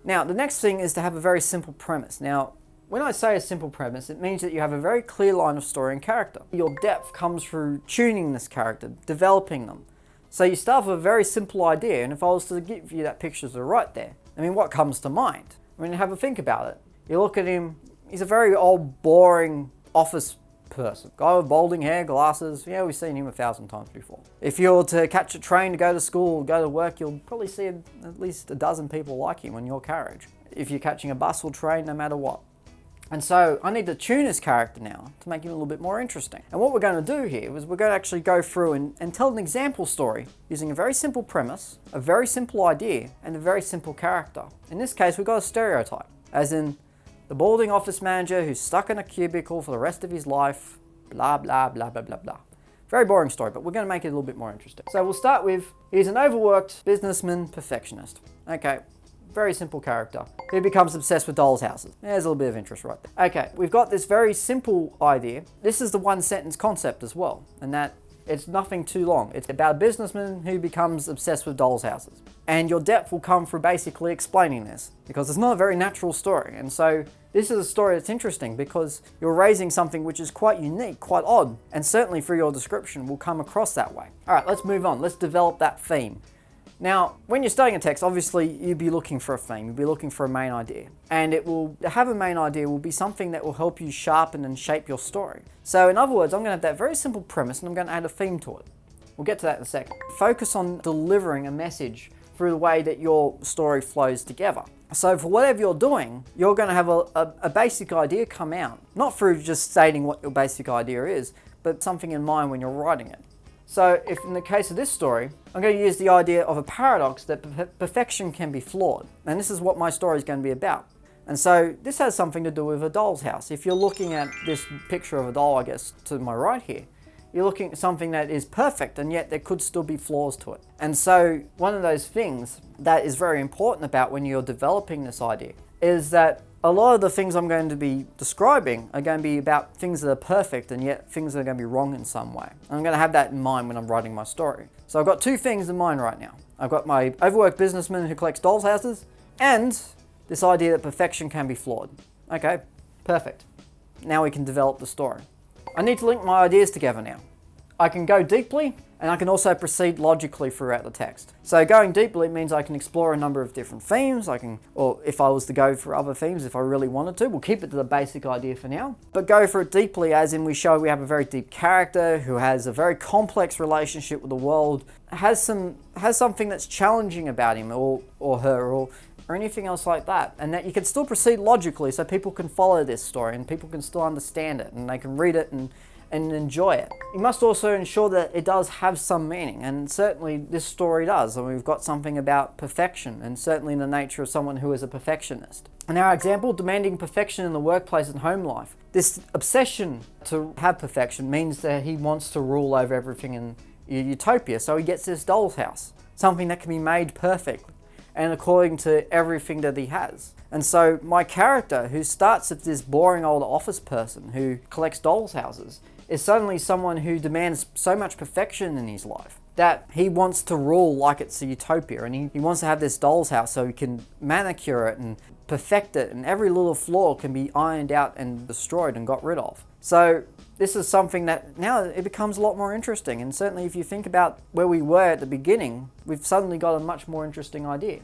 Now, the next thing is to have a very simple premise. Now, when I say a simple premise, it means that you have a very clear line of story and character. Your depth comes through tuning this character, developing them. So you start with a very simple idea, and if I was to give you that picture right there, I mean, what comes to mind? I mean, have a think about it. You look at him, he's a very old, boring office person. Guy with balding hair, glasses. Yeah, we've seen him 1,000 times before. If you were to catch a train to go to school, go to work, you'll probably see at least a dozen people like him on your carriage. If you're catching a bus or train, no matter what. And so I need to tune his character now to make him a little bit more interesting. And what we're going to do here is we're going to actually go through and tell an example story using a very simple premise, a very simple idea, and a very simple character. In this case, we've got a stereotype, as in the balding office manager who's stuck in a cubicle for the rest of his life, blah, blah, blah, blah, blah, blah. Very boring story, but we're going to make it a little bit more interesting. So we'll start with, he's an overworked businessman perfectionist. Okay. Very simple character who becomes obsessed with dolls' houses. There's a little bit of interest right there. Okay, we've got this very simple idea. This is the one sentence concept as well, and that it's nothing too long. It's about a businessman who becomes obsessed with dolls' houses. And your depth will come through basically explaining this, because it's not a very natural story. And so this is a story that's interesting because you're raising something which is quite unique, quite odd, and certainly through your description will come across that way. All right, let's move on. Let's develop that theme. Now, when you're studying a text, obviously you'd be looking for a theme, you'd be looking for a main idea. And to have a main idea will be something that will help you sharpen and shape your story. So in other words, I'm going to have that very simple premise and I'm going to add a theme to it. We'll get to that in a second. Focus on delivering a message through the way that your story flows together. So for whatever you're doing, you're going to have a basic idea come out. Not through just stating what your basic idea is, but something in mind when you're writing it. So if in the case of this story, I'm going to use the idea of a paradox that perfection can be flawed. And this is what my story is going to be about. And so this has something to do with a doll's house. If you're looking at this picture of a doll, I guess, to my right here, you're looking at something that is perfect and yet there could still be flaws to it. And so one of those things that is very important about when you're developing this idea is that a lot of the things I'm going to be describing are going to be about things that are perfect and yet things that are going to be wrong in some way. And I'm going to have that in mind when I'm writing my story. So I've got two things in mind right now. I've got my overworked businessman who collects dolls' houses and this idea that perfection can be flawed. Okay, perfect. Now we can develop the story. I need to link my ideas together now. I can go deeply and I can also proceed logically throughout the text. So going deeply means I can explore a number of different themes. Or if I was to go for other themes, if I really wanted to, we'll keep it to the basic idea for now. But go for it deeply as in we have a very deep character who has a very complex relationship with the world, has something that's challenging about him or her or anything else like that. And that you can still proceed logically so people can follow this story and people can still understand it and they can read it and enjoy it. You must also ensure that it does have some meaning, and certainly this story does. And we've got something about perfection, and certainly in the nature of someone who is a perfectionist. In our example, demanding perfection in the workplace and home life. This obsession to have perfection means that he wants to rule over everything in utopia, so he gets this doll's house, something that can be made perfect and according to everything that he has. And so my character, who starts as this boring old office person who collects dolls' houses, is suddenly someone who demands so much perfection in his life that he wants to rule like it's a utopia, and he wants to have this doll's house so he can manicure it and perfect it, and every little flaw can be ironed out and destroyed and got rid of. So this is something that now it becomes a lot more interesting, and certainly if you think about where we were at the beginning, we've suddenly got a much more interesting idea.